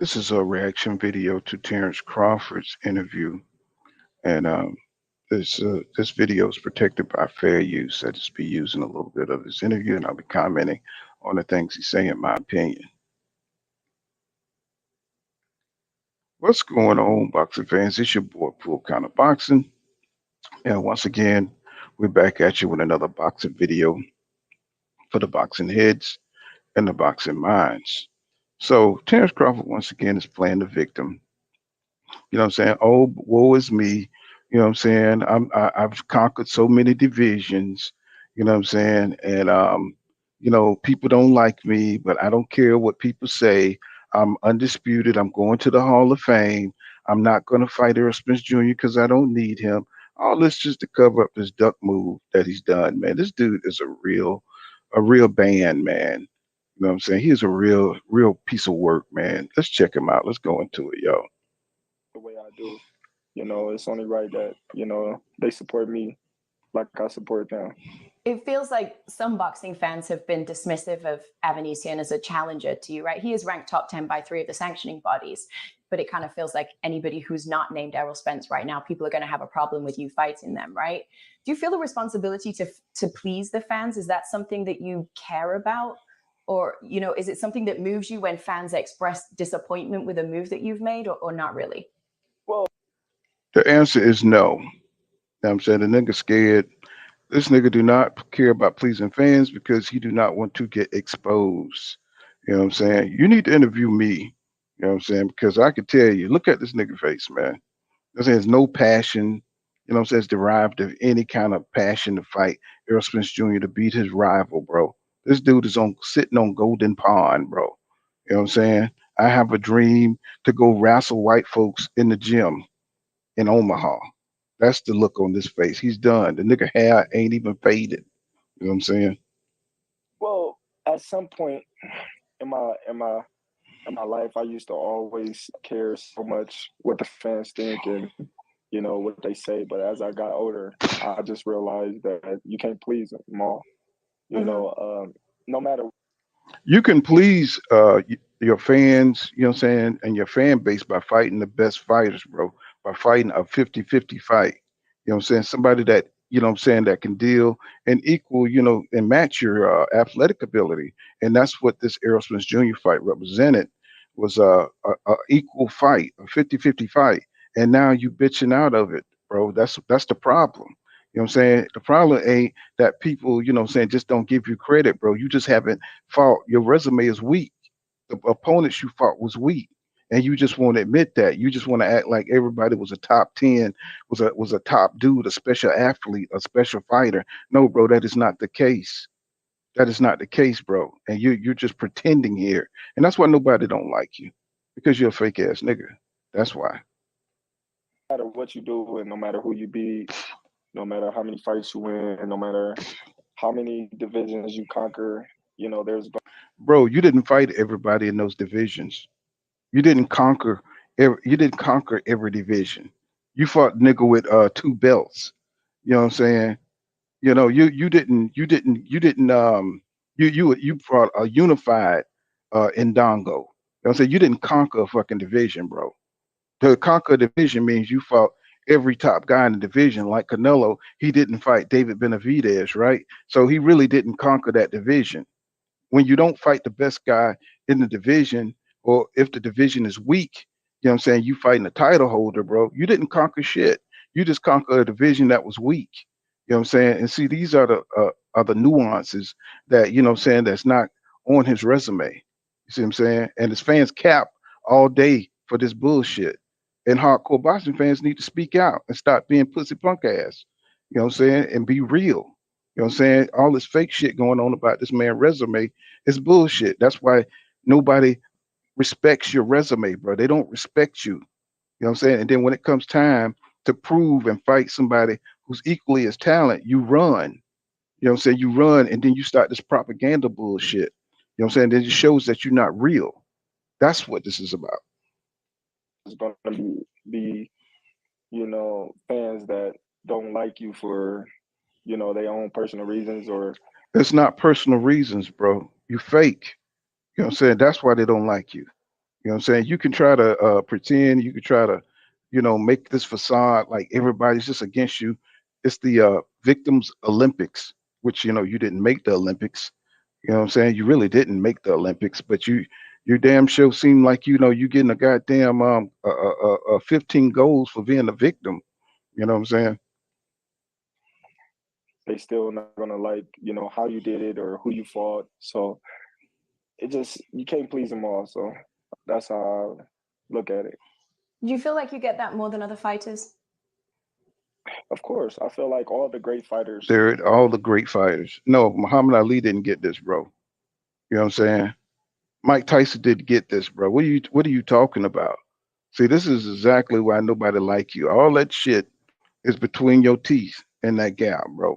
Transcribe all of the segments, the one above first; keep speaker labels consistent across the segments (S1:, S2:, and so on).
S1: This is a reaction video to Terence Crawford's interview, and this video is protected by fair use. I just be using a little bit of his interview, and I'll be commenting on the things he's saying, in my opinion. What's going on, boxing fans? It's your boy, Full Counter Boxing, and once again, we're back at you with another boxing video for the boxing heads and the boxing minds. So Terence Crawford once again is playing the victim. You know what I'm saying? Oh, woe is me. You know what I'm saying? I've conquered so many divisions. You know what I'm saying? And people don't like me, but I don't care what people say. I'm undisputed. I'm going to the Hall of Fame. I'm not going to fight Errol Spence Jr. because I don't need him. All this just to cover up this duck move that he's done, man. This dude is a real band, man. You know what I'm saying? He is a real piece of work, man. Let's check him out. Let's go into it, yo.
S2: The way I do. It's only right that, they support me like I support them.
S3: It feels like some boxing fans have been dismissive of Avanesian as a challenger to you, right? He is ranked top 10 by 3 of the sanctioning bodies, but it kind of feels like anybody who's not named Errol Spence right now, people are going to have a problem with you fighting them, right? Do you feel the responsibility to please the fans? Is that something that you care about? Or, is it something that moves you when fans express disappointment with a move that you've made or not really?
S2: Well,
S1: The answer is no. You know what I'm saying? The nigga scared. This nigga do not care about pleasing fans because he do not want to get exposed. You know what I'm saying? You need to interview me. You know what I'm saying? Because I can tell you, look at this nigga face, man. There's no passion. You know what I'm saying? It's derived of any kind of passion to fight Errol Spence Jr. to beat his rival, bro. This dude is on sitting on Golden Pond, bro. You know what I'm saying? I have a dream to go wrestle white folks in the gym in Omaha. That's the look on this face. He's done. The nigga hair ain't even faded. You know what I'm saying?
S2: well, at some point in my life, I used to always care so much what the fans think and what they say. But as I got older, I just realized that you can't please them all. No matter.
S1: You can please your fans, you know what I'm saying, and your fan base by fighting the best fighters, bro, by fighting a 50-50 fight. You know what I'm saying? Somebody that, you know what I'm saying, that can deal and equal, and match your athletic ability. And that's what this Errol Spence Jr. fight represented was a equal fight, a 50-50 fight. And now you bitching out of it, bro. That's the problem. You know what I'm saying? The problem ain't that people, you know what I'm saying, just don't give you credit, bro. You just haven't fought. Your resume is weak. The opponents you fought was weak. And you just won't admit that. You just want to act like everybody was a top 10, was a top dude, a special athlete, a special fighter. No, bro, that is not the case. That is not the case, bro. And you're just pretending here. And that's why nobody don't like you. Because you're a fake ass nigga. That's why.
S2: No matter what you do and no matter who you beat, no matter how many fights you win, and no matter how many divisions you conquer, there's
S1: Bro, you didn't fight everybody in those divisions. You didn't conquer every division. You fought nigga with two belts. You know what I'm saying? You fought a unified Indongo. You know what I'm saying? You didn't conquer a fucking division, bro. To conquer a division means you fought every top guy in the division. Like Canelo, he didn't fight David Benavidez, right? So he really didn't conquer that division. When you don't fight the best guy in the division, or if the division is weak, you know what I'm saying, you fighting a title holder, bro. You didn't conquer shit. You just conquer a division that was weak. You know what I'm saying? And see, these are the nuances that, you know what I'm saying, that's not on his resume. You see what I'm saying? And his fans cap all day for this bullshit. And hardcore boxing fans need to speak out and stop being pussy punk ass. You know what I'm saying? And be real. You know what I'm saying? All this fake shit going on about this man resume is bullshit. That's why nobody respects your resume, bro. They don't respect you. You know what I'm saying? And then when it comes time to prove and fight somebody who's equally as talent, you run. You know what I'm saying? You run and then you start this propaganda bullshit. You know what I'm saying? Then it shows that you're not real. That's what this is about.
S2: going to be fans that don't like you for their own personal reasons or
S1: It's not personal reasons, bro. You fake. You know what I'm saying? That's why they don't like you. You know what I'm saying? You can try to pretend, you can try to, make this facade like everybody's just against you. It's the victims Olympics, which you didn't make the Olympics. You know what I'm saying? You really didn't make the Olympics, but your damn show seemed like you getting a goddamn 15 goals for being a victim. You know what I'm saying?
S2: They still not gonna like, how you did it or who you fought. So it just, you can't please them all. So that's how I look at it.
S3: Do you feel like you get that more than other fighters?
S2: Of course, I feel like all the great fighters.
S1: They're all the great fighters. No, Muhammad Ali didn't get this, bro. You know what I'm saying? Mike Tyson didn't get this, bro. What are you talking about? See, this is exactly why nobody like you. All that shit is between your teeth in that gap, bro.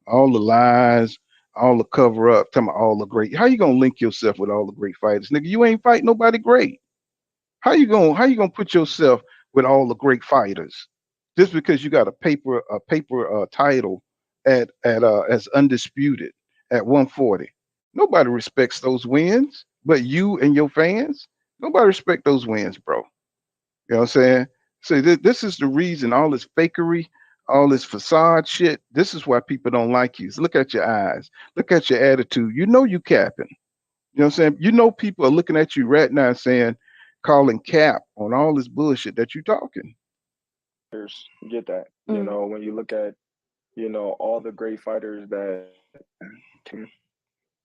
S1: All the lies, all the cover up, talking about all the great. How you gonna link yourself with all the great fighters, nigga? You ain't fight nobody great. How you gonna put yourself with all the great fighters just because you got a paper title at as undisputed at 140? Nobody respects those wins, but you and your fans. Nobody respect those wins, bro. You know what I'm saying? So this is the reason all this fakery, all this facade shit. This is why people don't like you. So look at your eyes, look at your attitude. You know you capping. You know what I'm saying? You know people are looking at you right now saying, calling cap on all this bullshit that you talking.
S2: Get that. When you look at, all the great fighters that came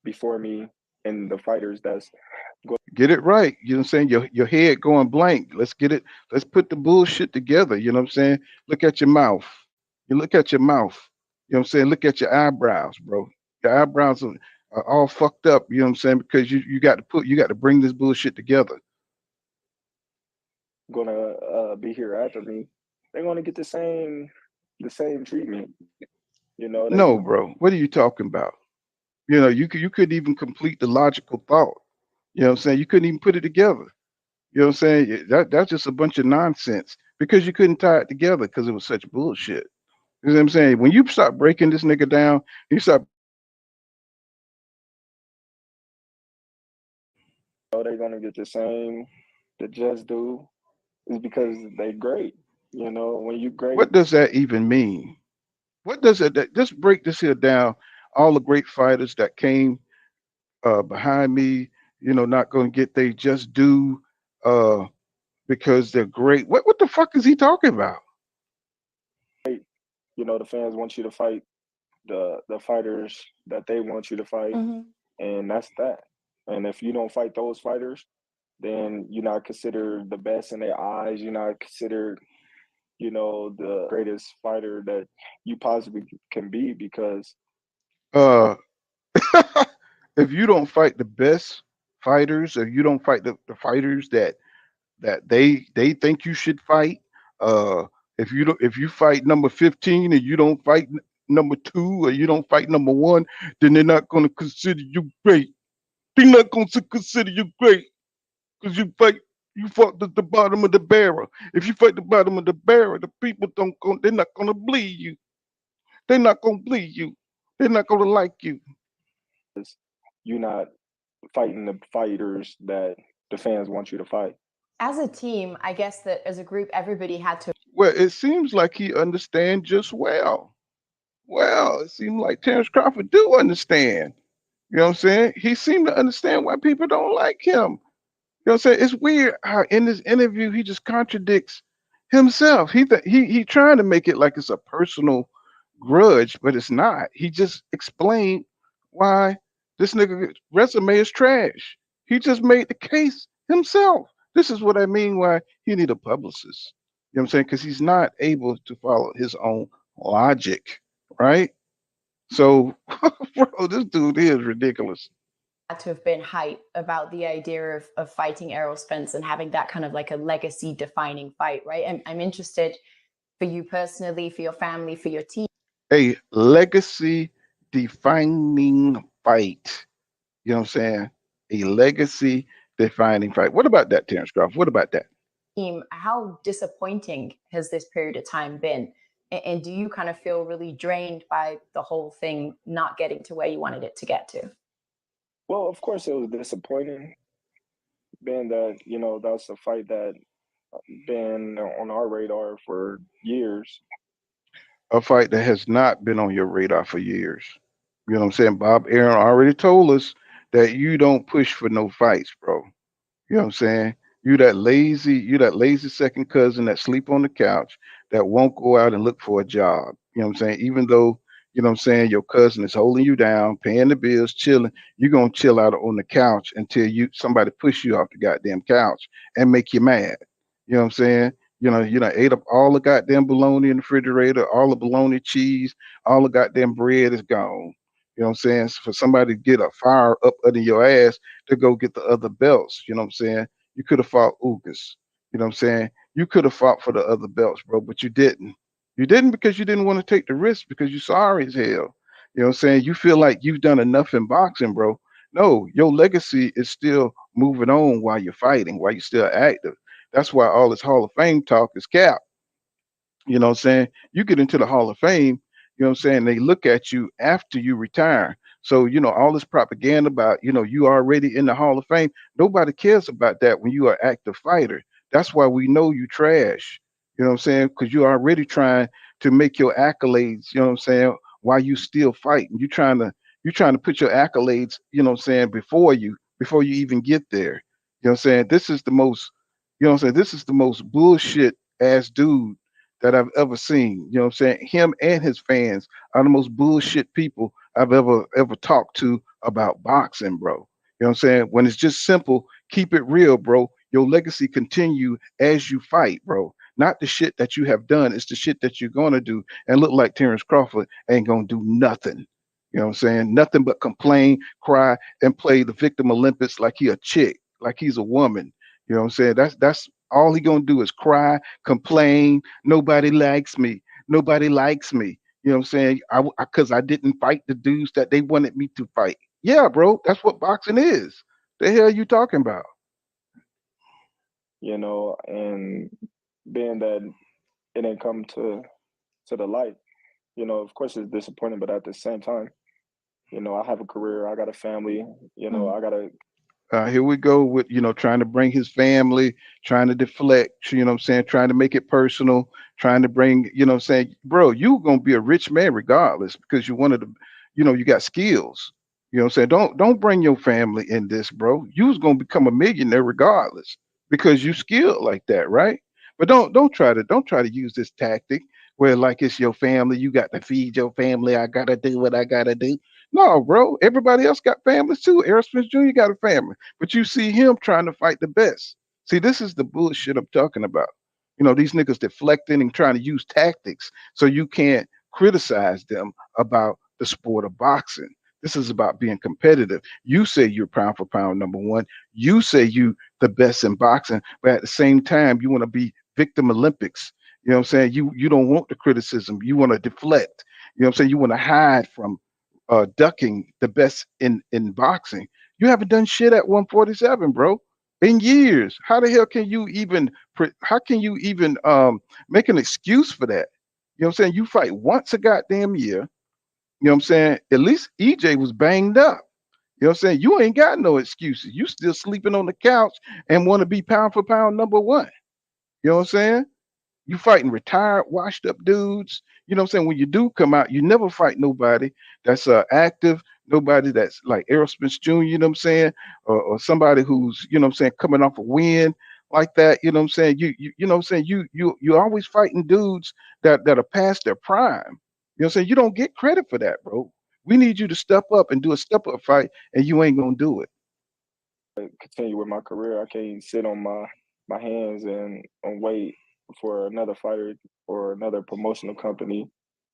S2: before me and the fighters that's
S1: Get it right. You know what I'm saying? Your head going blank. Let's get it. Let's put the bullshit together. You know what I'm saying? Look at your mouth. You look at your mouth. You know what I'm saying? Look at your eyebrows, bro. Your eyebrows are all fucked up. You know what I'm saying? Because you got to bring this bullshit together.
S2: gonna be here after me, they're gonna get the same treatment. They
S1: No, bro. What are you talking about? You couldn't even complete the logical thought. You know what I'm saying? You couldn't even put it together. You know what I'm saying? That's just a bunch of nonsense because you couldn't tie it together because it was such bullshit. You know what I'm saying? When you start breaking this nigga down, you start
S2: they're gonna get the same. The just do is because they great. When you great,
S1: what does that even mean? What does it just break this here down? All the great fighters that came behind me, not gonna get they just due uh because they're great. What the fuck is he talking about?
S2: the fans want you to fight the fighters that they want you to fight,
S3: Mm-hmm.
S2: and that's that. And if you don't fight those fighters, then you're not considered the best in their eyes. You're not considered, the greatest fighter that you possibly can be because
S1: Uh if you don't fight the best fighters, if you don't fight the fighters that they think you should fight, uh if you fight number 15 and you don't fight number 2 or you don't fight number 1, then they're not going to consider you great. They're not going to consider you great because you fought the bottom of the barrel. If you fight the bottom of the barrel, the people they're not going to believe you. They're not going to believe you. They're not going to like you.
S2: you're not fighting the fighters that the fans want you to fight.
S3: As a team, I guess that as a group, everybody had to.
S1: Well, it seems like he understands just well. Well, it seems like Terence Crawford do understand. You know what I'm saying? He seemed to understand why people don't like him. You know what I'm saying? It's weird how in this interview he just contradicts himself. He trying to make it like it's a personal grudge, but it's not. He just explained why this nigga resume is trash. He just made the case himself. This is what I mean why he need a publicist. You know what I'm saying? Because he's not able to follow his own logic, right? So, bro, this dude is ridiculous.
S3: Had to have been hype about the idea of fighting Errol Spence and having that kind of like a legacy defining fight, right? I'm interested for you personally, for your family, for your team.
S1: A legacy defining fight. You know what I'm saying? A legacy defining fight. What about that, Terence Crawford? What about that?
S3: How disappointing has this period of time been? And do you kind of feel really drained by the whole thing not getting to where you wanted it to get to?
S2: Well, of course it was disappointing. being that that's a fight that been on our radar for years.
S1: A fight that has not been on your radar for years. You know what I'm saying? Bob Aaron already told us that you don't push for no fights, bro. You know what I'm saying? You that lazy second cousin that sleep on the couch that won't go out and look for a job. You know what I'm saying? Even though, you know what I'm saying, your cousin is holding you down, paying the bills, chilling, you're gonna chill out on the couch until you somebody push you off the goddamn couch and make you mad. You know what I'm saying? You know, ate up all the goddamn bologna in the refrigerator, all the bologna cheese, all the goddamn bread is gone. You know what I'm saying? For somebody to get a fire up under your ass to go get the other belts. You know what I'm saying? You could have fought Ugas. You know what I'm saying? You could have fought for the other belts, bro, but you didn't. You didn't because you didn't want to take the risk because you're sorry as hell. You know what I'm saying? You feel like you've done enough in boxing, bro. No, your legacy is still moving on while you're fighting, while you're still active. That's why all this Hall of Fame talk is cap. You know what I'm saying? You get into the Hall of Fame, you know what I'm saying? They look at you after you retire. So, all this propaganda about, you already in the Hall of Fame, nobody cares about that when you are an active fighter. That's why we know you trash. You know what I'm saying? Because you're already trying to make your accolades, you know what I'm saying, while you still fighting. You're trying to put your accolades, you know what I'm saying, before you even get there. You know what I'm saying? This is the most, you know what I'm saying? This is the most bullshit ass dude that I've ever seen. You know what I'm saying? Him and his fans are the most bullshit people I've ever talked to about boxing, bro. You know what I'm saying? When it's just simple, keep it real, bro. Your legacy continue as you fight, bro. Not the shit that you have done, it's the shit that you're gonna do. And look like Terence Crawford ain't gonna do nothing. You know what I'm saying? Nothing but complain, cry, and play the victim Olympics like he a chick, like he's a woman. You know what I'm saying? That's all he gonna do is cry, complain. Nobody likes me. Nobody likes me. You know what I'm saying? Because I didn't fight the dudes that they wanted me to fight. Yeah, bro, that's what boxing is. The hell you talking about?
S2: And being that it didn't come to the light, of course it's disappointing, but at the same time, I have a career, I got a family,
S3: Mhm.
S2: I gotta.
S1: Here we go with trying to bring his family, trying to deflect. You know what I'm saying? Trying to make it personal, trying to bring. You know what I'm saying, bro? You gonna be a rich man regardless because you wanted to. You got skills. You know what I'm saying? Don't bring your family in this, bro. You was gonna become a millionaire regardless because you skilled like that, right? But don't try to use this tactic where like it's your family. You got to feed your family. I gotta do what I gotta do. No, bro. Everybody else got families too. Errol Spence Jr. got a family, but you see him trying to fight the best. See, this is the bullshit I'm talking about. These niggas deflecting and trying to use tactics so you can't criticize them about the sport of boxing. This is about being competitive. You say you're pound for pound number one. You say you the best in boxing, but at the same time, you want to be victim Olympics. You know what I'm saying? You don't want the criticism. You want to deflect. You know what I'm saying? You want to hide from ducking the best in boxing. You haven't done shit at 147, bro, in years. How the hell can you even? How can you even make an excuse for that? You know what I'm saying? You fight once a goddamn year. You know what I'm saying? At least EJ was banged up. You know what I'm saying? You ain't got no excuses. You still sleeping on the couch and want to be pound for pound number one. You know what I'm saying? You fighting retired, washed up dudes. You know what I'm saying? When you do come out, you never fight nobody that's active, nobody that's like Errol Spence Jr., you know what I'm saying? Or somebody who's, you know what I'm saying, coming off a win like that. You know what I'm saying? You know what I'm saying? You always fighting dudes that are past their prime. You know what I'm saying? You don't get credit for that, bro. We need you to step up and do a step up fight, and you ain't gonna do it.
S2: Continue with my career. I can't sit on my hands and wait for another fighter or another promotional company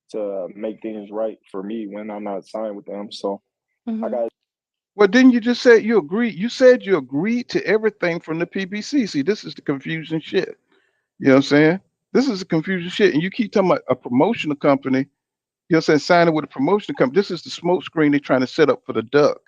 S2: to make things right for me when I'm not signed with them. So I
S3: Mhm.
S2: got.
S1: Well, didn't you just say you agree? You said you agreed to everything from the PBC. See, this is the confusing shit. You know what I'm saying? This is the confusing shit. And you keep talking about a promotional company, you know what I'm saying, signing with a promotional company. This is the smoke screen they're trying to set up for the duck.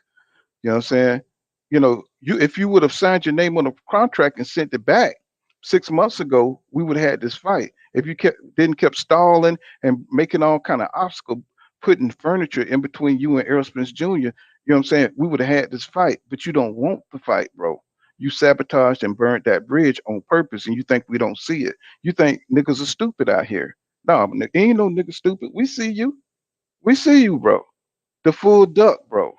S1: You know what I'm saying? You if you would have signed your name on a contract and sent it back 6 months ago, we would have had this fight. If you didn't kept stalling and making all kind of obstacle, putting furniture in between you and Errol Spence Jr., you know what I'm saying? We would have had this fight, but you don't want the fight, bro. you sabotaged and burnt that bridge on purpose, and you think we don't see it. You think niggas are stupid out here. No, ain't no nigga stupid. We see you. We see you, bro. The full duck, bro.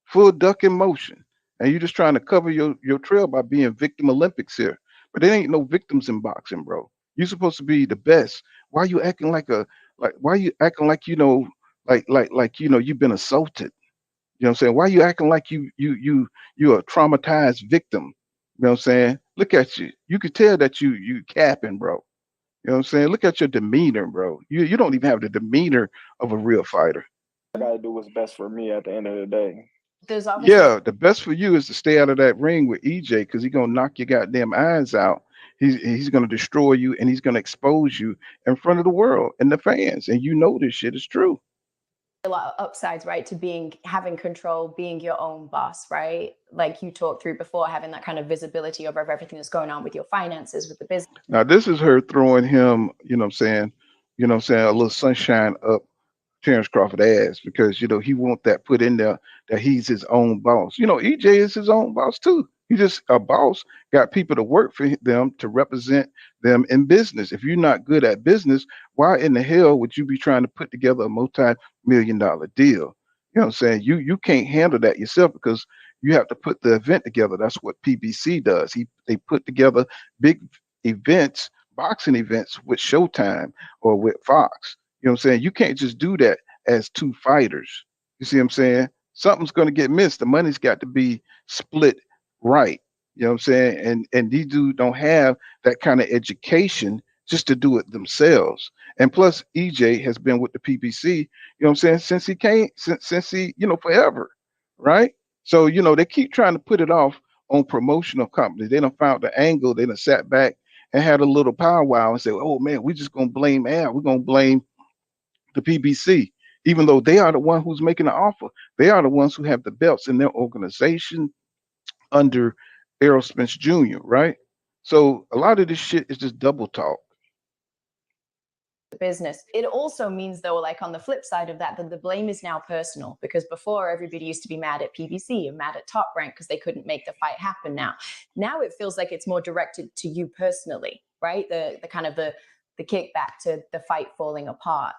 S1: Full duck in motion. And you're just trying to cover your trail by being victim Olympics here. But there ain't no victims in boxing, bro. You're supposed to be the best. Why you acting like why you acting like you've been assaulted? You know what I'm saying? Why you acting like you're a traumatized victim? You know what I'm saying? Look at you. You could tell that you capping, bro. You know what I'm saying? Look at your demeanor, bro. You don't even have the demeanor of a real fighter.
S2: I gotta do what's best for me at the end of the day.
S3: There's obviously
S1: Yeah, the best for you is to stay out of that ring with EJ because he's gonna knock your goddamn eyes out. He's gonna destroy you and he's gonna expose you in front of the world and the fans. And you know this shit is true.
S3: a lot of upsides, right, to having control, being your own boss, right? Like you talked through before, having that kind of visibility over everything that's going on with your finances, with the business.
S1: Now this is her throwing him, a little sunshine up Terence Crawford ass because he want that put in there that he's his own boss. EJ is his own boss too. He just a boss got people to work for them to represent them in business. If you're not good at business, why in the hell would you be trying to put together a multi-million-dollar deal? You know what I'm saying? You can't handle that yourself because you have to put the event together. That's what PBC does. They put together big events, boxing events with Showtime or with Fox. You know what I'm saying? You can't just do that as two fighters. You see what I'm saying? Something's going to get missed. The money's got to be split right. You know what I'm saying? And these dudes don't have that kind of education just to do it themselves. And plus, EJ has been with the PBC, you know what I'm saying, since he came, since he, forever, right? So, they keep trying to put it off on promotional companies. They done found the angle. They done sat back and had a little powwow and said, oh man, we're just gonna blame Al. We're gonna blame the PBC, even though they are the one who's making the offer. They are the ones who have the belts in their organization under Errol Spence Jr., right? So a lot of this shit is just double talk.
S3: Business. It also means, though, like on the flip side of that the blame is now personal, because before everybody used to be mad at PBC and mad at Top Rank because they couldn't make the fight happen. Now it feels like it's more directed to you personally, right? The kind of the kickback to the fight falling apart.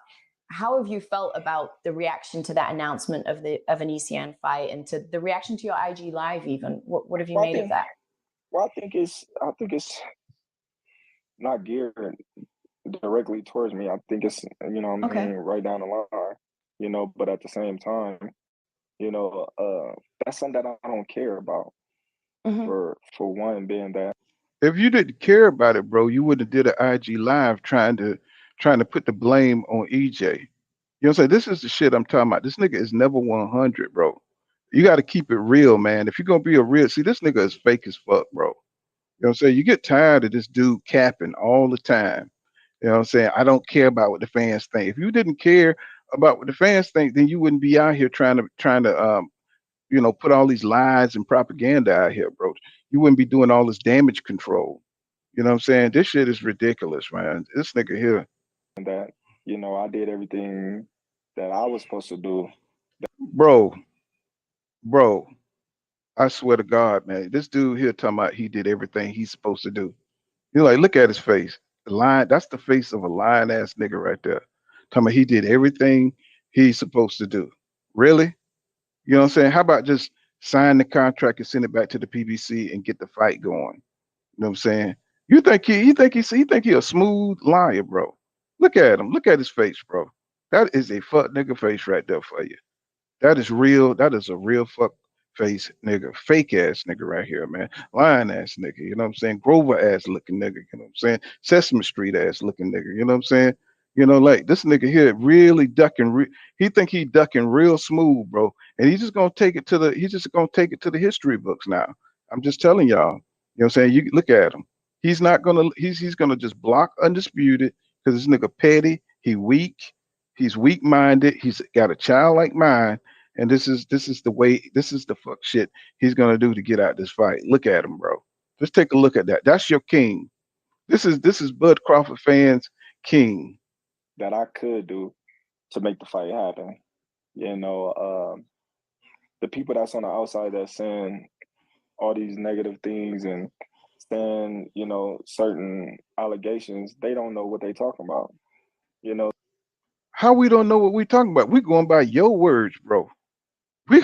S3: How have you felt about the reaction to that announcement of an ECN fight and to the reaction to your IG live? Even what have you made of that?
S2: Well, I think it's not geared directly towards me. I think it's right down the line, but at the same time, that's something that I don't care about. Mm-hmm. For one, being that
S1: if you didn't care about it, bro, you would have did an IG live trying to put the blame on EJ. You know what I'm saying? This is the shit I'm talking about. This nigga is never 100, bro. You got to keep it real, man. If you're gonna be this nigga is fake as fuck, bro. You know what I'm saying? You get tired of this dude capping all the time. You know what I'm saying? I don't care about what the fans think. If you didn't care about what the fans think, then you wouldn't be out here trying to put all these lies and propaganda out here, bro. You wouldn't be doing all this damage control. You know what I'm saying? This shit is ridiculous, man. This nigga here.
S2: That, I did everything that I was supposed to do.
S1: Bro, I swear to God, man, this dude here talking about he did everything he's supposed to do. You're like, look at his face. The line, that's the face of a lying ass nigga right there. Talking about he did everything he's supposed to do. Really? You know what I'm saying? How about just sign the contract and send it back to the PBC and get the fight going? You know what I'm saying? You think he a smooth liar, bro? Look at him. Look at his face, bro. That is a fuck nigga face right there for you. That is real. That is a real fuck face nigga, fake ass nigga right here, man. Lion ass nigga, you know what I'm saying? Grover ass looking nigga, you know what I'm saying? Sesame Street ass looking nigga, you know what I'm saying? Like this nigga here really ducking. He think he ducking real smooth, bro. And he's just gonna take it to the history books now. I'm just telling y'all. You know what I'm saying? You look at him. He's not gonna. He's gonna just block undisputed because this nigga petty. He weak. He's weak minded. He's got a childlike mind. And this is the fuck shit he's gonna do to get out this fight. Look at him, bro. Just take a look at that. That's your king. This is Bud Crawford fans' king.
S2: That I could do to make the fight happen. The people that's on the outside that's saying all these negative things and saying, certain allegations, they don't know what they talking about. You know,
S1: How we don't know what we talking about? We going by your words, bro. We,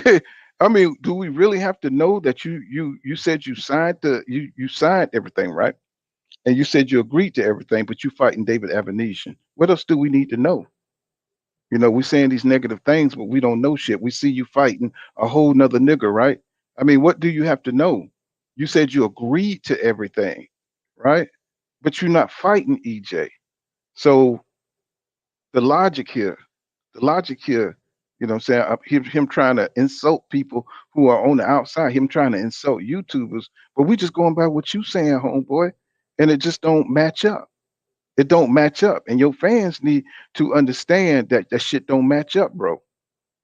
S1: I mean, do we really have to know that you said you signed you signed everything, right? And you said you agreed to everything, but you fighting David Avenesian. What else do we need to know? We saying these negative things, but we don't know shit. We see you fighting a whole nother nigga, right? I mean, what do you have to know? You said you agreed to everything, right? But you're not fighting EJ. So the logic here, the logic here, what I'm saying, him trying to insult people who are on the outside, him trying to insult YouTubers, but we just going by what you saying, homeboy, and it just don't match up. It don't match up, and your fans need to understand that that shit don't match up, bro.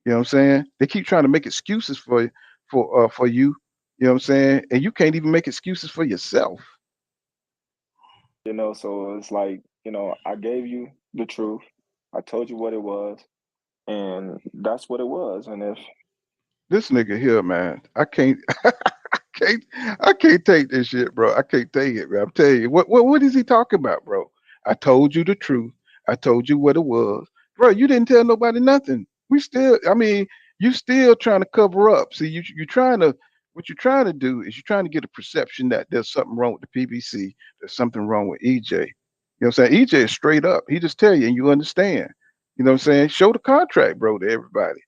S1: You know what I'm saying? They keep trying to make excuses for you. You know what I'm saying? And you can't even make excuses for yourself.
S2: so it's like, I gave you the truth. I told you what it was, and that's what it was. And if
S1: This nigga here, man, I can't, can't, I can't take this shit, bro. I can't take it, man. I'm telling you, what is he talking about, bro? I told you the truth. I told you what it was, bro. You didn't tell nobody nothing. We still, I mean, you still trying to cover up. See, you're trying to, what you're trying to do is you're trying to get a perception that there's something wrong with the PBC. There's something wrong with EJ. You know what I'm saying? EJ is straight up. He just tell you, and you understand. You know what I'm saying? Show the contract, bro, to everybody.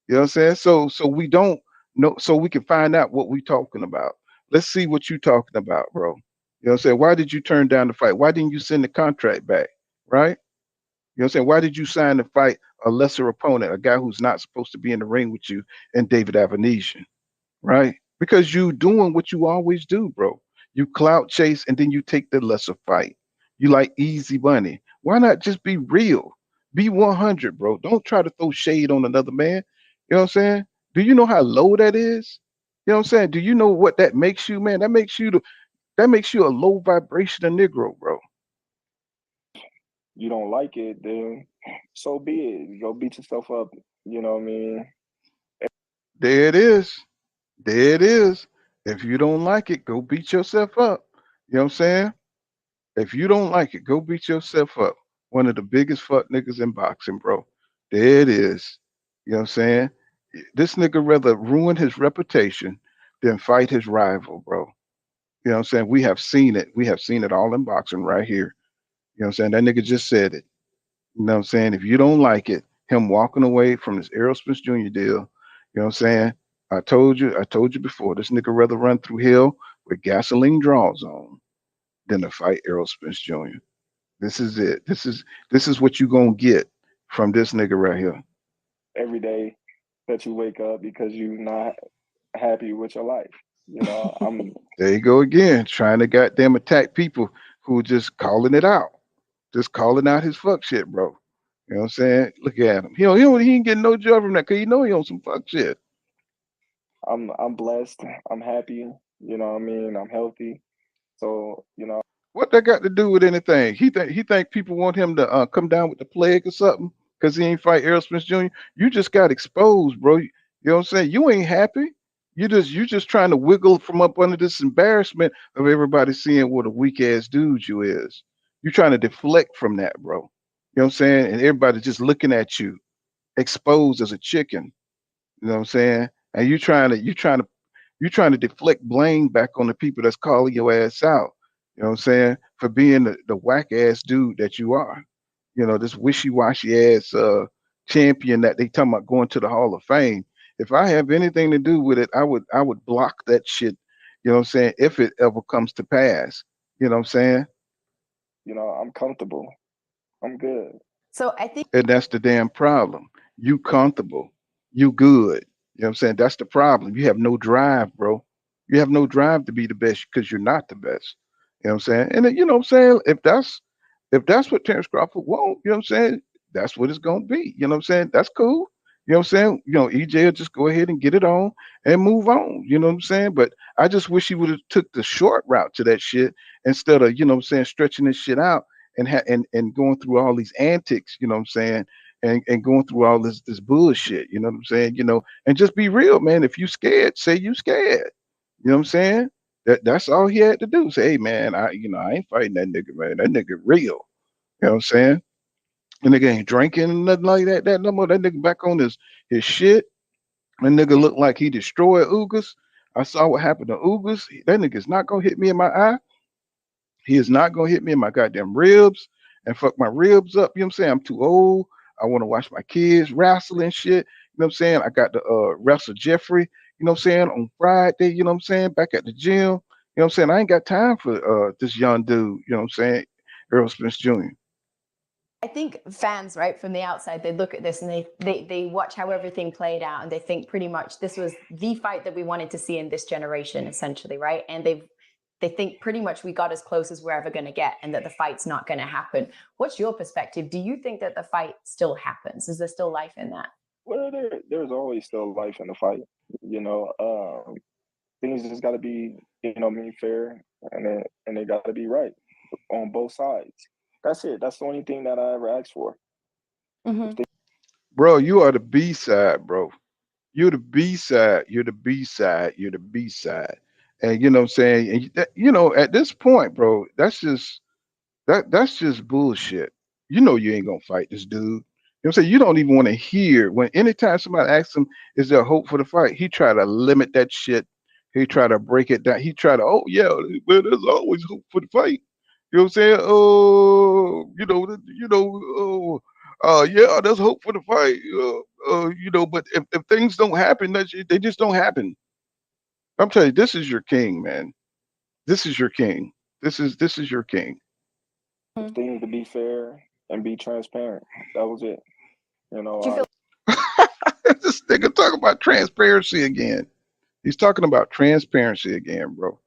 S1: You know what I'm saying? So we don't know, so we can find out what we talking about. Let's see what you talking about, bro. You know what I'm saying? Why did you turn down the fight? Why didn't you send the contract back? Right? You know what I'm saying? Why did you sign to fight a lesser opponent, a guy who's not supposed to be in the ring with you, and David Avenesian? Right? Because you doing what you always do, bro. You clout chase and then you take the lesser fight. You like easy money. Why not just be real? Be 100, bro. Don't try to throw shade on another man. You know what I'm saying? Do you know how low that is? You know what I'm saying? Do you know what that makes you, man? That makes you a low vibration of Negro, bro.
S2: you don't like it, then so be it. Go beat yourself up. You know what I mean?
S1: There it is. There it is. If you don't like it, go beat yourself up. You know what I'm saying? If you don't like it, go beat yourself up. One of the biggest fuck niggas in boxing, bro. There it is. You know what I'm saying? This nigga rather ruin his reputation than fight his rival, bro. You know what I'm saying? We have seen it. We have seen it all in boxing right here. You know what I'm saying? That nigga just said it. You know what I'm saying? If you don't like it, him walking away from this Errol Spence Jr. deal, you know what I'm saying? I told you before, this nigga rather run through hell with gasoline draws on than to fight Errol Spence Jr. This is it. This is what you gonna get from this nigga right here.
S2: Every day that you wake up because you're not happy with your life. I'm
S1: There you go again, trying to goddamn attack people who are just calling it out, just calling out his fuck shit, bro. You know what I'm saying? Look at him. He ain't getting no job from that because he know he on some fuck shit.
S2: I'm blessed. I'm happy. You know what I mean? I'm healthy. So,
S1: What that got to do with anything? He think people want him to come down with the plague or something because he ain't fight Errol Spence Jr. You just got exposed, bro. You know what I'm saying? You ain't happy. You just trying to wiggle from up under this embarrassment of everybody seeing what a weak ass dude you is. You trying to deflect from that, bro. You know what I'm saying? And everybody just looking at you, exposed as a chicken. You know what I'm saying? And you trying to deflect blame back on the people that's calling your ass out. You know what I'm saying? For being the whack ass dude that you are. This wishy washy ass champion that they talking about going to the Hall of Fame. If I have anything to do with it, I would block that shit. You know what I'm saying? If it ever comes to pass. You know what I'm saying?
S2: I'm comfortable. I'm good.
S3: So I think
S1: And that's the damn problem. You comfortable. You good. You know what I'm saying? That's the problem. You have no drive, bro. You have no drive to be the best because you're not the best. You know what I'm saying? And you know what I'm saying? If that's what Terence Crawford won't, you know what I'm saying? That's what it's gonna be. You know what I'm saying? That's cool. You know what I'm saying? EJ will just go ahead and get it on and move on. You know what I'm saying? But I just wish he would have took the short route to that shit instead of, you know what I'm saying, stretching this shit out and going through all these antics, you know what I'm saying? And going through all this bullshit, you know what I'm saying? And just be real, man. If you scared, say you scared. You know what I'm saying? That's all he had to do. Say, hey man, I ain't fighting that nigga, man. That nigga real. You know what I'm saying? And nigga ain't drinking and nothing like that. That no more. That nigga back on his shit. That nigga looked like he destroyed Ugas. I saw what happened to Ugas. That nigga's not gonna hit me in my eye. He is not gonna hit me in my goddamn ribs and fuck my ribs up. You know what I'm saying? I'm too old. I want to watch my kids wrestle and shit. You know what I'm saying? I got to wrestle Jeffrey, you know what I'm saying, on Friday, you know what I'm saying, back at the gym. You know what I'm saying? I ain't got time for this young dude, you know what I'm saying, Errol Spence Jr.
S3: I think fans, right, from the outside, they look at this and they watch how everything played out, and they think pretty much this was the fight that we wanted to see in this generation, essentially, right? And they think pretty much we got as close as we're ever going to get, and that the fight's not going to happen. What's your perspective? Do you think that the fight still happens? Is there still life in that?
S2: Well, there's always still life in the fight. You know, things just got to be, fair, and they got to be right on both sides. That's it. That's the only thing that I ever asked for.
S3: Mm-hmm.
S1: Bro, you are the B side, bro. You're the B side. You're the B side. You're the B side. And you know what I'm saying? And at this point, bro, that's just bullshit. You know you ain't gonna fight this dude. You know what I'm saying? You don't even want to hear when anytime somebody asks him, is there hope for the fight? He try to limit that shit. He try to break it down. He try to, oh yeah, well, there's always hope for the fight. You know what I'm saying? Oh, oh, yeah, there's hope for the fight. But if things don't happen, they just don't happen. I'm telling you, this is your king, man. This is your king. This is your king.
S2: Things to be fair and be transparent. That was it. You know,
S3: Do you feel
S1: This nigga talking about transparency again. He's talking about transparency again, bro.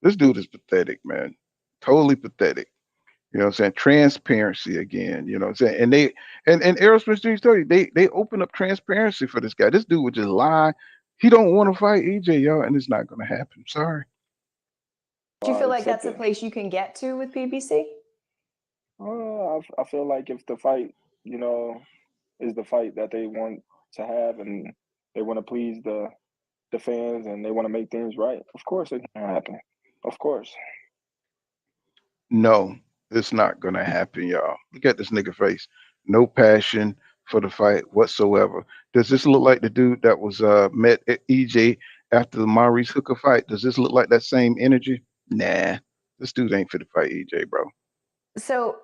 S1: This dude is pathetic, man. Totally pathetic. You know what I'm saying? Transparency again. You know what I'm saying? And Aerosmith Dream Story, they open up transparency for this guy. This dude would just lie. He don't want to fight EJ, y'all, and it's not gonna happen. Sorry.
S3: do you feel like
S2: accept
S3: that's a
S2: it.
S3: place you can get to with PBC?
S2: I feel like if the fight, is the fight that they want to have, and they want to please the fans, and they want to make things right, of course it can happen. Of course.
S1: No, it's not gonna happen, y'all. Look at this nigga face. No passion for the fight whatsoever. Does this look like the dude that was met at EJ after the Maurice Hooker fight? Does this look like that same energy? Nah. This dude ain't fit to fight EJ, bro.
S3: So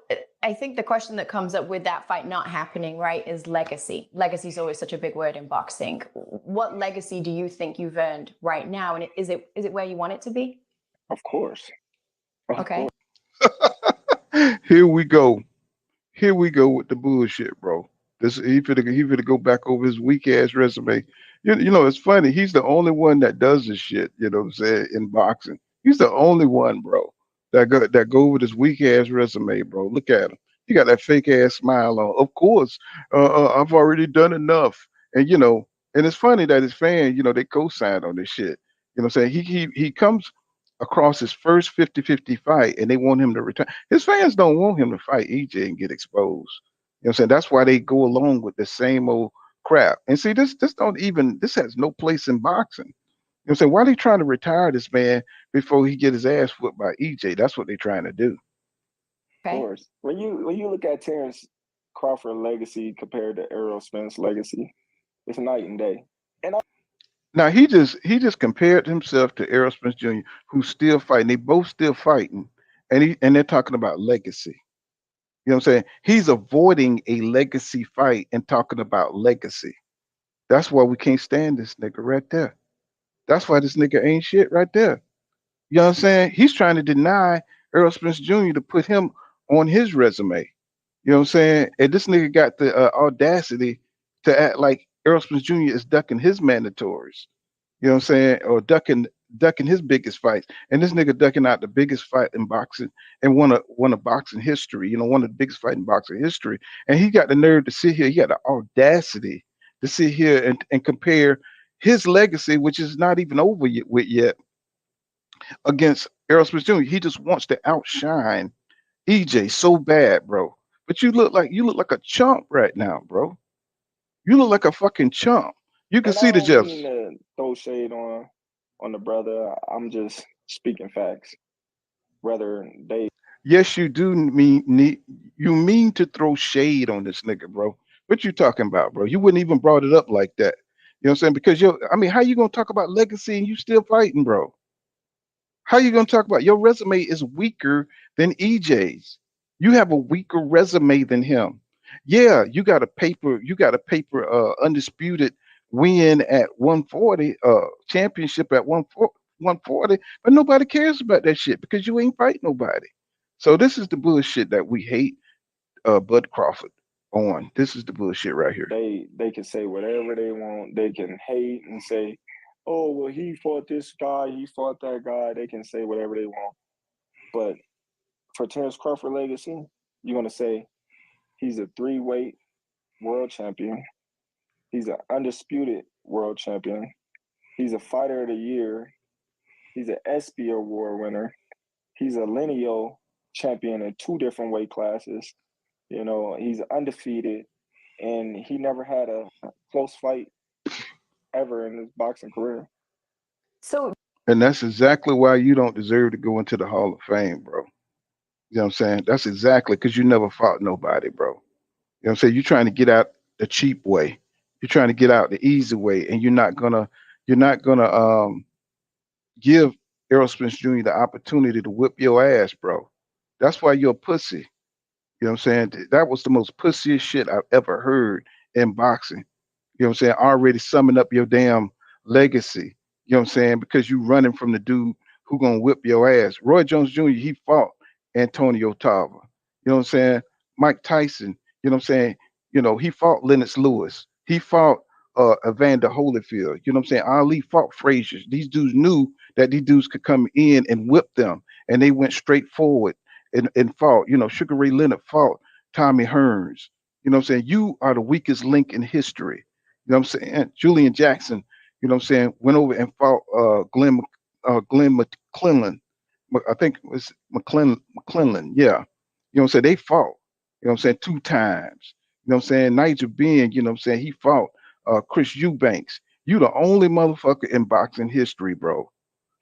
S3: I think the question that comes up with that fight not happening, right, is legacy. Legacy is always such a big word in boxing. What legacy do you think you've earned right now, and is it where you want it to be?
S2: Of course. Of
S3: Okay.
S1: Here we go. Here we go with the bullshit, bro. This he finna go back over his weak ass resume. It's funny. He's the only one that does this shit. You know what I'm saying, in boxing. He's the only one, bro, that go with his weak ass resume, bro. Look at him. He got that fake ass smile on. Of course, I've already done enough, and it's funny that his fans, they co-signed on this shit. You know what I'm saying? He comes across his first 50-50 fight, and they want him to return. His fans don't want him to fight EJ and get exposed. You know what I'm saying? That's why they go along with the same old crap. And see, this has no place in boxing. You know what I'm saying? Why are they trying to retire this man before he get his ass whooped by EJ? That's what they're trying to do.
S2: Of
S3: Okay.
S2: course. When you look at Terence Crawford legacy compared to Errol Spence legacy, it's night and day. And
S1: Now he just compared himself to Errol Spence Jr., who's still fighting. They both still fighting, and they're talking about legacy. You know what I'm saying? He's avoiding a legacy fight and talking about legacy. That's why we can't stand this nigga right there. That's why this nigga ain't shit right there. You know what I'm saying? He's trying to deny Errol Spence Jr. to put him on his resume. You know what I'm saying? And this nigga got the audacity to act like Errol Spence Jr. is ducking his mandatories. You know what I'm saying? Or ducking his biggest fights. And this nigga ducking out the biggest fight in boxing and won a boxing history, one of the biggest fight in boxing history. And he got the nerve to sit here, he got the audacity to sit here and compare his legacy, which is not even over yet, against Errol Spence Jr. He just wants to outshine EJ so bad, bro. But you look like a chump right now, bro. You look like a fucking chump. You can
S2: and
S1: see
S2: I
S1: the
S2: don't
S1: just.
S2: mean to throw shade on on the brother. I'm just speaking facts. Whether they
S1: Yes, you do you mean to throw shade on this nigga, bro. What you talking about, bro? You wouldn't even brought it up like that. You know what I'm saying? Because I mean, how you gonna talk about legacy and you still fighting, bro? How you gonna talk about your resume is weaker than EJ's? You have a weaker resume than him. Yeah, you got a paper undisputed win at 140, championship at 140, but nobody cares about that shit because you ain't fight nobody. So this is the bullshit that we hate Bud Crawford on. This is the bullshit right here.
S2: they can say whatever they want. They can hate and say, "Oh, well, he fought this guy, he fought that guy." They can say whatever they want. But for Terence Crawford legacy, you're gonna say he's a 3-weight world champion. He's an undisputed world champion. He's a fighter of the year. He's an ESPY award winner. He's a lineal champion in 2 different weight classes. You know, he's undefeated, and he never had a close fight ever in his boxing career.
S3: So
S1: And that's exactly why you don't deserve to go into the Hall of Fame, bro. You know what I'm saying? That's exactly because you never fought nobody, bro. You know what I'm saying? You're trying to get out the cheap way. You're trying to get out the easy way, and you're not gonna give Errol Spence Jr. the opportunity to whip your ass, bro. That's why you're a pussy. You know what I'm saying? That was the most pussiest shit I've ever heard in boxing. You know what I'm saying? Already summing up your damn legacy. You know what I'm saying? Because you running from the dude who gonna whip your ass. Roy Jones Jr. He fought Antonio Tarver. You know what I'm saying? Mike Tyson. You know what I'm saying? You know he fought Lennox Lewis. He fought Evander Holyfield. You know what I'm saying? Ali fought Frazier. These dudes knew that these dudes could come in and whip them, and they went straight forward and fought. You know, Sugar Ray Leonard fought Tommy Hearns. You know what I'm saying? You are the weakest link in history. You know what I'm saying? Julian Jackson, you know what I'm saying, went over and fought Glenn McClellan. I think it was McClellan, yeah. You know what I'm saying? They fought, you know what I'm saying, 2 times. You know what I'm saying? Nigel Benn, you know what I'm saying, he fought Chris Eubanks. You the only motherfucker in boxing history, bro.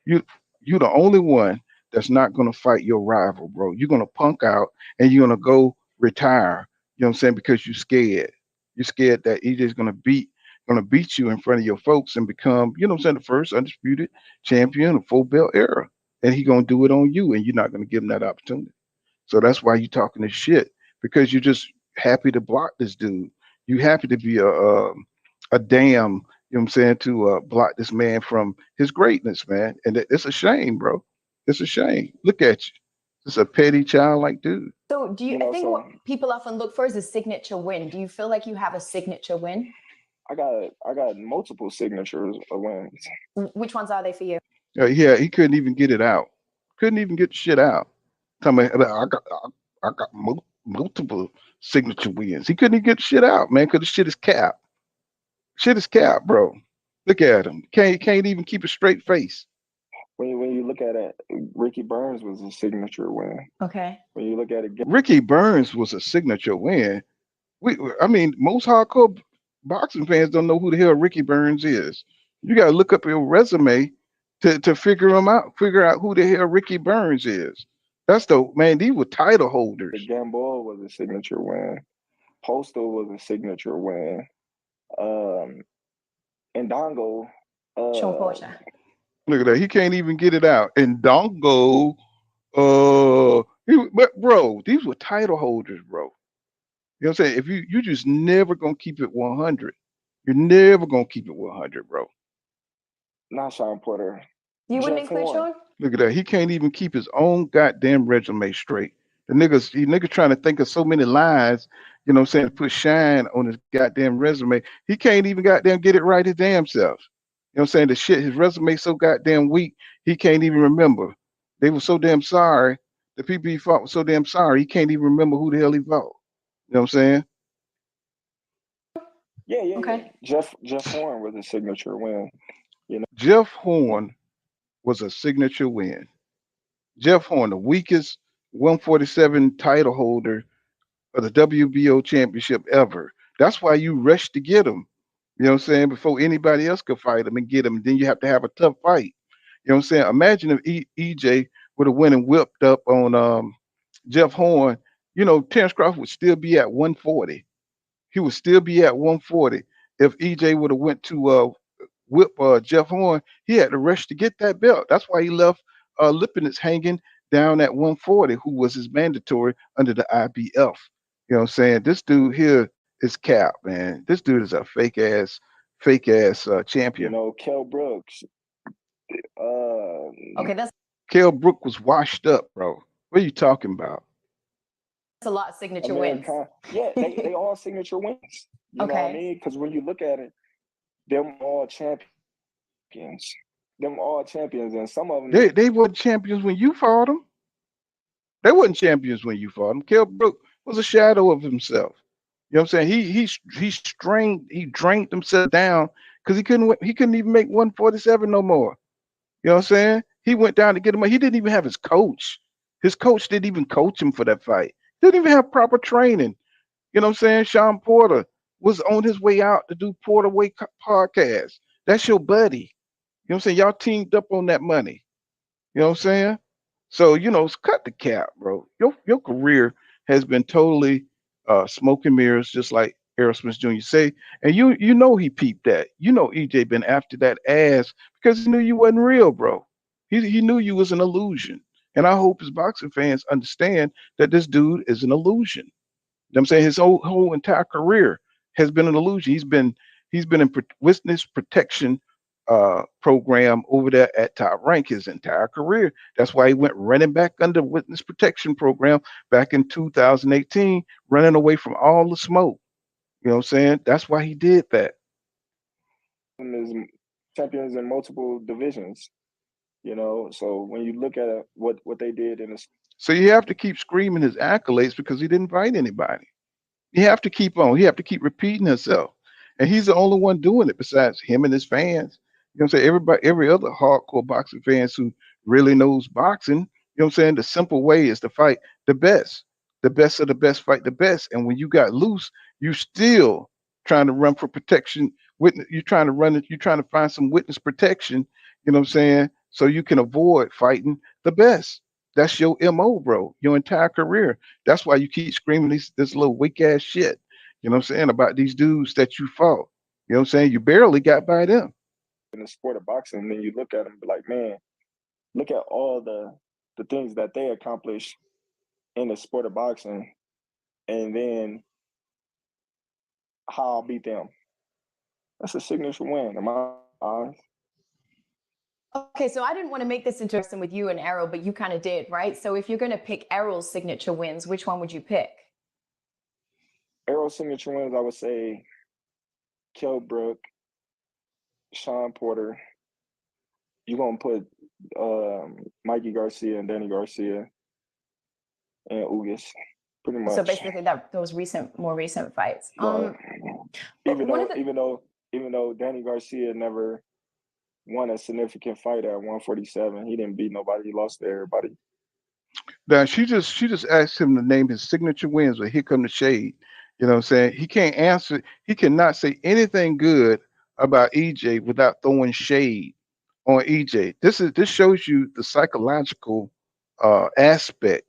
S1: You you the only one that's not gonna fight your rival, bro. You're gonna punk out and you're gonna go retire. You know what I'm saying? Because you're scared. You're scared that EJ's gonna beat you in front of your folks and become, you know what I'm saying, the first undisputed champion of full belt era. And he gonna do it on you, and you're not gonna give him that opportunity. So that's why you talking this shit because you're just happy to block this dude. You happy to be a damn, you know what I'm saying, to block this man from his greatness, man. And it's a shame, bro. It's a shame. Look at you. It's a petty childlike dude.
S3: so do you
S2: You
S3: I
S2: know,
S3: think what
S2: so
S3: people often look for is a signature win. Do you feel like you have a signature win?
S2: I got multiple signatures of wins.
S3: Which ones are they for you?
S1: Yeah, he couldn't even get it out. Couldn't even get the shit out. Tell me, I got multiple signature wins. He couldn't even get the shit out, man, because the shit is cap. Shit is cap, bro. Look at him. Can't even keep a straight face.
S2: When you look at it, Ricky Burns was a signature win.
S3: Okay.
S2: When you look at it,
S1: Ricky Burns was a signature win. I mean, most hardcore boxing fans don't know who the hell Ricky Burns is. You got to look up your resume to figure him out. Figure out who the hell Ricky Burns is. That's the man. These were title holders.
S2: Gamboa was a signature win. Postal was a signature win. Um, Ndongo,
S3: Sean
S2: uh,
S3: Porter.
S1: Look at that. He can't even get it out. And Dongo, but bro, these were title holders, bro. You know what I'm saying? If you just never gonna keep it 100. You're never gonna keep it 100, bro.
S2: not Sean Porter,
S3: You wouldn't
S2: Jeff
S3: include
S2: Horn.
S3: Sean?
S1: Look at that. He can't even keep his own goddamn resume straight. The nigga trying to think of so many lines, you know what I'm saying, to put shine on his goddamn resume. He can't even goddamn get it right his damn self. You know what I'm saying? The shit, his resume so goddamn weak, he can't even remember. They were so damn sorry. The people he fought were so damn sorry, he can't even remember who the hell he fought. You know what I'm saying?
S2: Yeah.
S3: Okay.
S2: Jeff Horn was a signature win. You know,
S1: Jeff Horn was a signature win. Jeff Horn, the weakest 147 title holder of the WBO championship ever. That's why you rushed to get him. You know what I'm saying? Before anybody else could fight him and get him. Then you have to have a tough fight. You know what I'm saying? Imagine if EJ would have went and whipped up on Jeff Horn. You know, Terence Crawford would still be at 140. He would still be at 140 if EJ would have went to whip Jeff Horn. He had to rush to get that belt. That's why he left Lipinets hanging down at 140, who was his mandatory under the IBF. You know what I'm saying? This dude here is cap, man. This dude is a fake ass
S2: You
S1: champion.
S2: know, Kell Brooks.
S3: Okay, that's
S1: Kell Brook was washed up, bro. What are you talking about?
S3: a lot of signature wins.
S2: American. Yeah, they all signature wins. You know what I
S3: Okay.
S2: mean? Because when you look at it, them all champions. Them all champions, and some of them.
S1: They weren't champions when you fought them. They weren't champions when you fought him. Kell Brook was a shadow of himself. You know what I'm saying? He drank himself down because he couldn't even make 147 no more. You know what I'm saying? He went down to get him. He didn't even have his coach. His coach didn't even coach him for that fight. Didn't even have proper training. You know what I'm saying? Sean Porter was on his way out to do Porter Way podcast. That's your buddy. You know what I'm saying? Y'all teamed up on that money. You know what I'm saying? So, you know, cut the cap, bro. Your career has been totally smoke and mirrors, just like Errol Spence Jr. say. And you know he peeped that. You know EJ been after that ass because he knew you wasn't real, bro. He knew you was an illusion. And I hope his boxing fans understand that this dude is an illusion. You know what I'm saying? His whole entire career has been an illusion. He's been in witness protection program over there at Top Rank his entire career. That's why he went running back under witness protection program back in 2018, running away from all the smoke. You know what I'm saying? That's why he did that.
S2: Is champions in multiple divisions. You know, so when you look at it, what they did in the
S1: So you have to keep screaming his accolades because he didn't fight anybody. You have to keep on. You have to keep repeating himself. And he's the only one doing it besides him and his fans. You know what I'm saying? Everybody, every other hardcore boxing fans who really knows boxing, you know what I'm saying? The simple way is to fight the best. The best of the best fight the best. And when you got loose, you still trying to run for protection. Witness, you're trying to run it, you're trying to find some witness protection, you know what I'm saying? So you can avoid fighting the best. That's your MO, bro, your entire career. That's why you keep screaming this little weak ass shit. You know what I'm saying? About these dudes that you fought. You know what I'm saying? You barely got by them.
S2: in the sport of boxing, and then you look at them, be like, man, look at all the things that they accomplished in the sport of boxing, and then how I beat them. That's a signature win in my eyes.
S3: Okay, so I didn't want to make this interesting with you and Errol, but you kind of did, right? So if you're going to pick Errol's signature wins, which one would you pick?
S2: Errol's signature wins, I would say Kell Brook, Sean Porter. You're gonna put Mikey Garcia and Danny Garcia and Ugas, pretty much.
S3: So basically, those more recent fights.
S2: But
S3: But
S2: even though Danny Garcia never won a significant fight at 147, he didn't beat nobody. He lost to everybody.
S1: Now she just asked him to name his signature wins, but here come the shade. You know what I'm saying? He can't answer, he cannot say anything good about EJ without throwing shade on EJ. This shows you the psychological aspect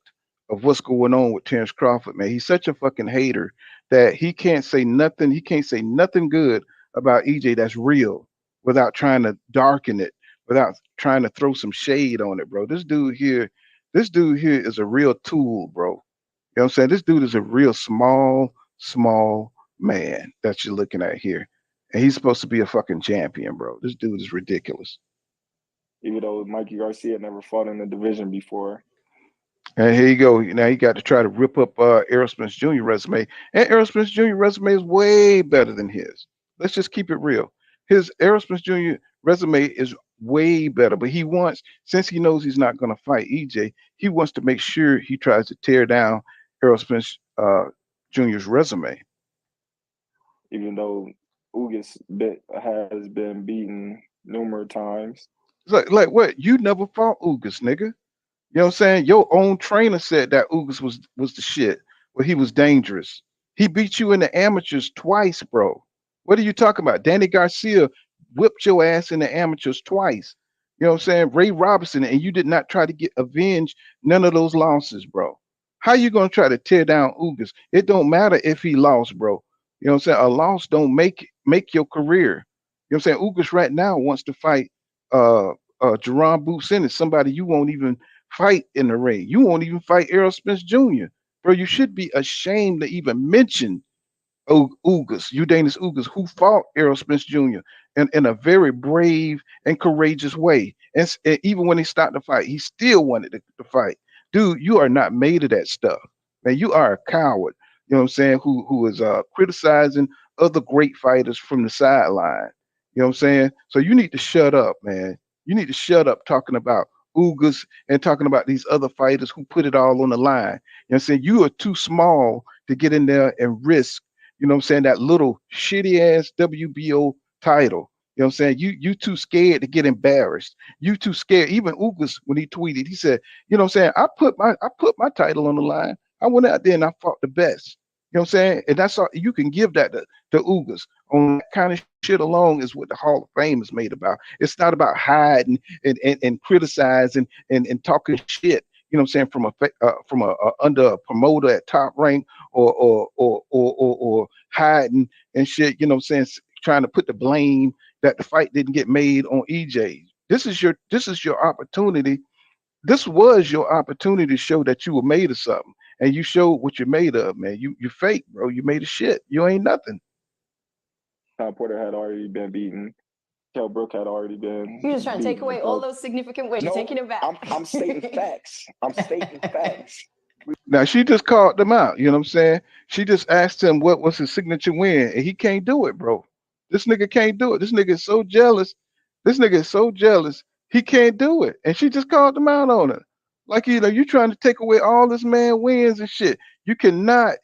S1: of what's going on with Terence Crawford, man. He's such a fucking hater that he can't say nothing. He can't say nothing good about EJ that's real without trying to darken it, without trying to throw some shade on it, bro. This dude here is a real tool, bro. You know what I'm saying? This dude is a real small man that you're looking at here. And he's supposed to be a fucking champion, bro. This dude is ridiculous.
S2: Even though Mikey Garcia never fought in the division before.
S1: And here you go. Now he got to try to rip up Errol Spence Jr. resume. And Errol Spence Jr. resume is way better than his. Let's just keep it real. His Errol Spence Jr. resume is way better, but he wants, since he knows he's not going to fight EJ, he wants to make sure he tries to tear down Errol Spence Jr.'s resume.
S2: Even though Ugas has been beaten numerous times.
S1: It's like what? You never fought Ugas, nigga. You know what I'm saying? Your own trainer said that Ugas was the shit. Well, he was dangerous. He beat you in the amateurs twice, bro. What are you talking about? Danny Garcia whipped your ass in the amateurs twice. You know what I'm saying? Ray Robinson, and you did not try to get avenge none of those losses, bro. How you gonna try to tear down Ugas? It don't matter if he lost, bro. You know what I'm saying? A loss don't make your career. You know what I'm saying? Ugas right now wants to fight Jerron Boots Ennis, somebody you won't even fight in the ring. You won't even fight Errol Spence Jr. Bro, you should be ashamed to even mention Ugas, Udanis Ugas, who fought Errol Spence Jr. In a very brave and courageous way. And even when he started the fight, he still wanted to fight. Dude, you are not made of that stuff. Man, you are a coward. You know what I'm saying? Who is criticizing other great fighters from the sideline. You know what I'm saying? So you need to shut up, man. You need to shut up talking about Ugas and talking about these other fighters who put it all on the line. You know what I'm saying? You are too small to get in there and risk, you know what I'm saying, that little shitty ass WBO title. You know what I'm saying? You too scared to get embarrassed. You too scared. Even Ugas, when he tweeted, he said, you know what I'm saying, I put my title on the line. I went out there and I fought the best. You know what I'm saying? And that's all you can give that to Ugas. On that kind of shit alone is what the Hall of Fame is made about. It's not about hiding and criticizing and talking shit. You know what I'm saying, from a under a promoter at top rank, or hiding and shit. You know what I'm saying, trying to put the blame that the fight didn't get made on EJ. This is your opportunity. This was your opportunity to show that you were made of something, and you showed what you're made of, man. You fake, bro. You made of shit. You ain't nothing.
S2: Tom Porter had already been beaten. Kell Brook had already been
S3: You're just trying to take
S2: beaten.
S3: away all those significant wins. You're
S2: No,
S3: taking it back.
S2: I'm stating facts. I'm stating facts.
S1: Now she just called them out. You know what I'm saying? She just asked him what was his signature win, and he can't do it, bro. This nigga can't do it. This nigga is so jealous. This nigga is so jealous. He can't do it, and she just called him out on it. Like, you trying to take away all this man wins and shit. You cannot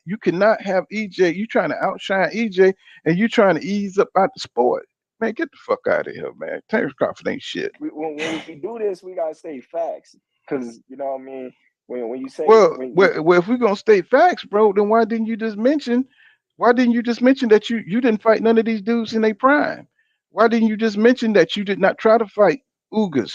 S1: have EJ. You trying to outshine EJ, and you trying to ease up out the sport. Man, get the fuck out of here, man. Terence Crawford ain't shit.
S2: When we do this, we gotta state facts, because you know what I mean. When you say
S1: Well,
S2: when you,
S1: well, well, if we're gonna state facts, bro, then why didn't you just mention? Why didn't you just mention that you didn't fight none of these dudes in their prime? Why didn't you just mention that you did not try to fight Ugas?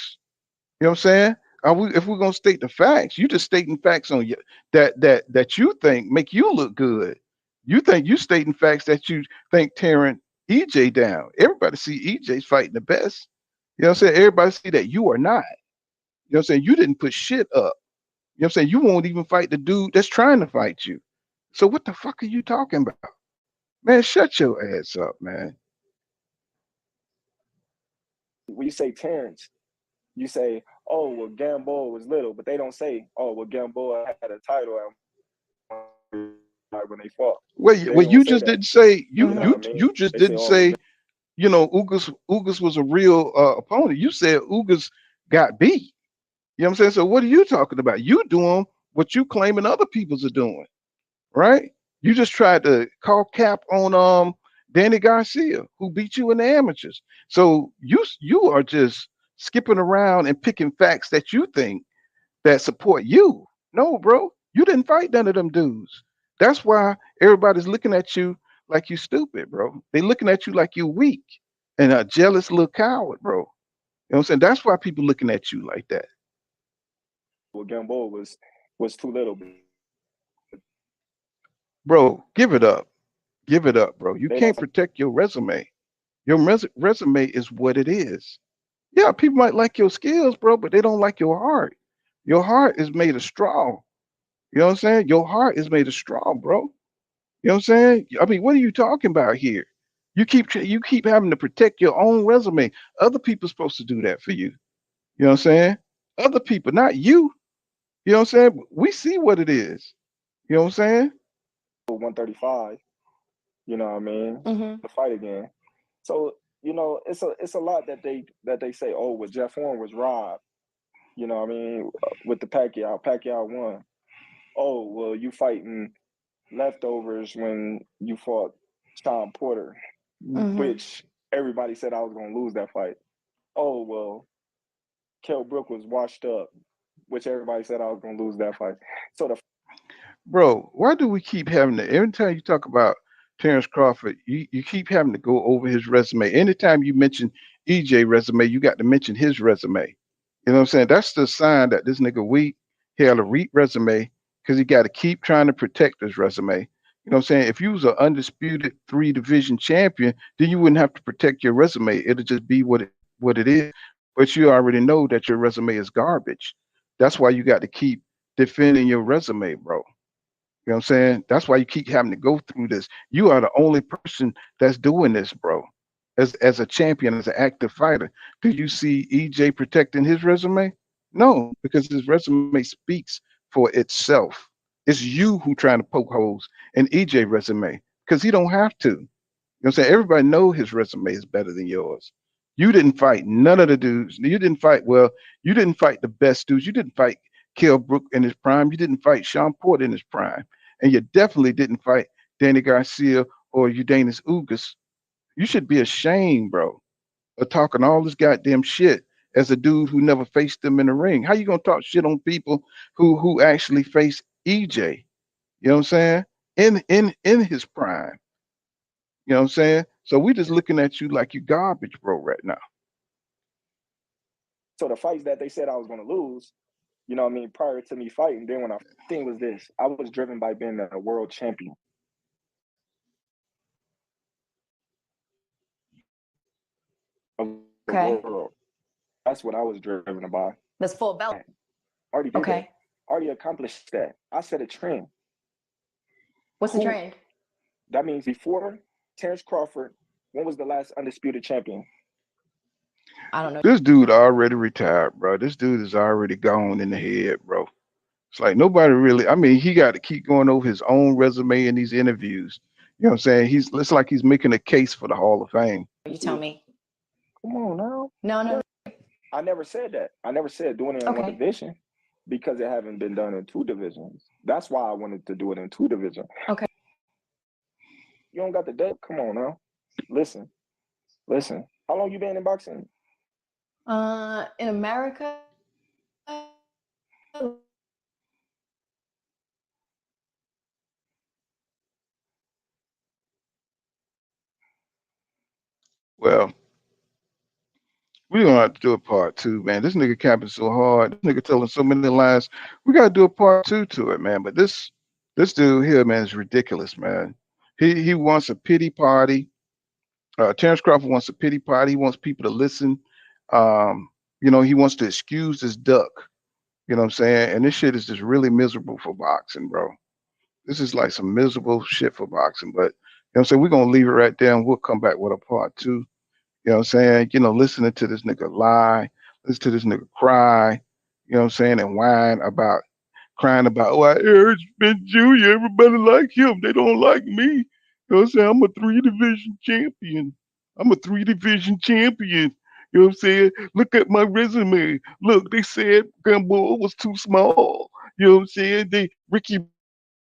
S1: You know what I'm saying? If we're gonna state the facts, you just stating facts on you that you think make you look good. You think you stating facts that you think tearing EJ down. Everybody see EJ's fighting the best. You know what I'm saying? Everybody see that you are not. You know what I'm saying? You didn't put shit up. You know what I'm saying? You won't even fight the dude that's trying to fight you. So what the fuck are you talking about? Man, shut your ass up, man.
S2: when you say Terrence, you say, oh well, Gamboa was little, but they don't say, oh well, Gamboa had a title when they fought.
S1: Well,
S2: They
S1: well,
S2: don't
S1: you
S2: say
S1: just
S2: that.
S1: didn't say
S2: You
S1: you
S2: know
S1: you
S2: what I mean?
S1: you just
S2: They say,
S1: didn't
S2: oh well,
S1: say, Ugas was a real opponent. You said Ugas got beat. You know what I'm saying? So what are you talking about? You doing what you claiming other people's are doing, right? You just tried to call cap on Danny Garcia, who beat you in the amateurs. So you are just skipping around and picking facts that you think that support you. No, bro, you didn't fight none of them dudes. That's why everybody's looking at you like you stupid, bro. They looking at you like you weak and a jealous little coward, bro. You know what I'm saying? That's why people looking at you like that.
S2: well, Gamboa was too little.
S1: Bro, give it up. Give it up, bro. You
S2: They
S1: can't
S2: don't.
S1: protect your resume. Your resume is what it is. Yeah, people might like your skills, bro, but they don't like your heart. Your heart is made of straw. You know what I'm saying? Your heart is made of straw, bro. You know what I'm saying? I mean, what are you talking about here? You keep having to protect your own resume. Other people supposed to do that for you. You know what I'm saying? Other people, not you. You know what I'm saying? We see what it is. You know what I'm saying?
S2: 135. You know what I mean?
S3: Mm-hmm.
S2: To fight again. So it's a lot that they say. Oh, well, Jeff Horn was robbed. You know what I mean? With the Pacquiao won. Oh, well, you fighting leftovers when you fought Tom Porter,
S3: Mm-hmm.
S2: which everybody said I was going to lose that fight. Oh, well, Kell Brook was washed up, which everybody said I was going to lose that fight. So the
S1: Bro, why do we keep having to, every time you talk about Terence Crawford, you keep having to go over his resume. Anytime you mention EJ resume, you got to mention his resume. You know what I'm saying? That's the sign that this nigga weak. He had a weak resume because he got to keep trying to protect his resume. You know what I'm saying? If you was an undisputed 3 division champion, then you wouldn't have to protect your resume. It'll just be what it is. But you already know that your resume is garbage. That's why you got to keep defending your resume, bro. You know what I'm saying? That's why you keep having to go through this. You are the only person that's doing this, bro. As a champion, as an active fighter. Do you see EJ protecting his resume? No, because his resume speaks for itself. It's you who trying to poke holes in EJ resume because he don't have to. You know what I'm saying? Everybody know his resume is better than yours. You didn't fight none of the dudes. You didn't fight, well, you didn't fight the best dudes. You didn't fight Kell Brook in his prime. You didn't fight Sean Porter in his prime. And you definitely didn't fight Danny Garcia or Udanis Ugas. You should be ashamed, bro, of talking all this goddamn shit as a dude who never faced them in the ring. How you gonna talk shit on people who actually face EJ? You know what I'm saying? In his prime. You know what I'm saying? So we just looking at you like you garbage, bro, right now.
S2: So the fights that they said I was going to lose, you know what I mean, prior to me fighting, then when I thing was this, I was driven by being a world champion of the
S3: Okay.
S2: world. That's what I was driven by.
S3: That's full belt.
S2: Already did that.
S3: Okay.
S2: Already accomplished that. I set a trend.
S3: What's the trend?
S2: That means before Terence Crawford, when was the last undisputed champion?
S3: I don't know.
S1: This dude already retired, bro. This dude is already gone in the head, bro. It's like nobody really, I mean, he got to keep going over his own resume in these interviews. You know what I'm saying? It's like he's making a case for the Hall of Fame.
S3: You tell me.
S2: Come on now.
S3: No.
S2: I never said that. I never said doing it in one division because it haven't been done in 2 divisions. That's why I wanted to do it in 2 divisions.
S3: Okay.
S2: You don't got the date? Come on now. Listen. How long you been in boxing?
S3: In America,
S1: Well, we're gonna have to do a part 2, man. This nigga capping so hard. This nigga telling so many lies. We gotta do a part 2 to it, man. But this dude here, man, is ridiculous, man. He wants a pity party. Terence Crawford wants a pity party. He wants people to listen. You know, he wants to excuse his duck. You know what I'm saying? And this shit is just really miserable for boxing, bro. This is like some miserable shit for boxing. But you know what I'm saying? We're gonna leave it right there and we'll come back with a part 2. You know what I'm saying? You know, listening to this nigga lie, listen to this nigga cry, you know what I'm saying, and crying about, oh, Errol Spence Jr., everybody like him. They don't like me. You know what I'm saying? I'm a 3-division champion. You know what I'm saying? Look at my resume. Look, they said Gamboa was too small. You know what I'm saying? Ricky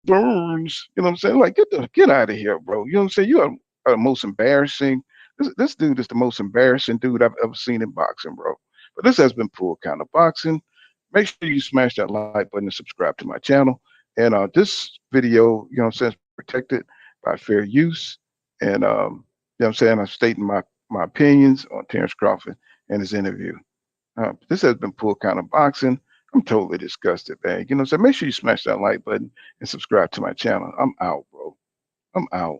S1: Burns, you know what I'm saying? Like, get out of here, bro. You know what I'm saying? You are the most embarrassing. This dude is the most embarrassing dude I've ever seen in boxing, bro. But this has been Full Count of Boxing. Make sure you smash that like button and subscribe to my channel. And this video, you know what I'm saying, is protected by fair use. And you know what I'm saying, I'm stating my opinions on Terence Crawford and his interview. This has been Full Count of Boxing. I'm totally disgusted, man. You know what I'm saying? Make sure you smash that like button and subscribe to my channel. I'm out, bro. I'm out.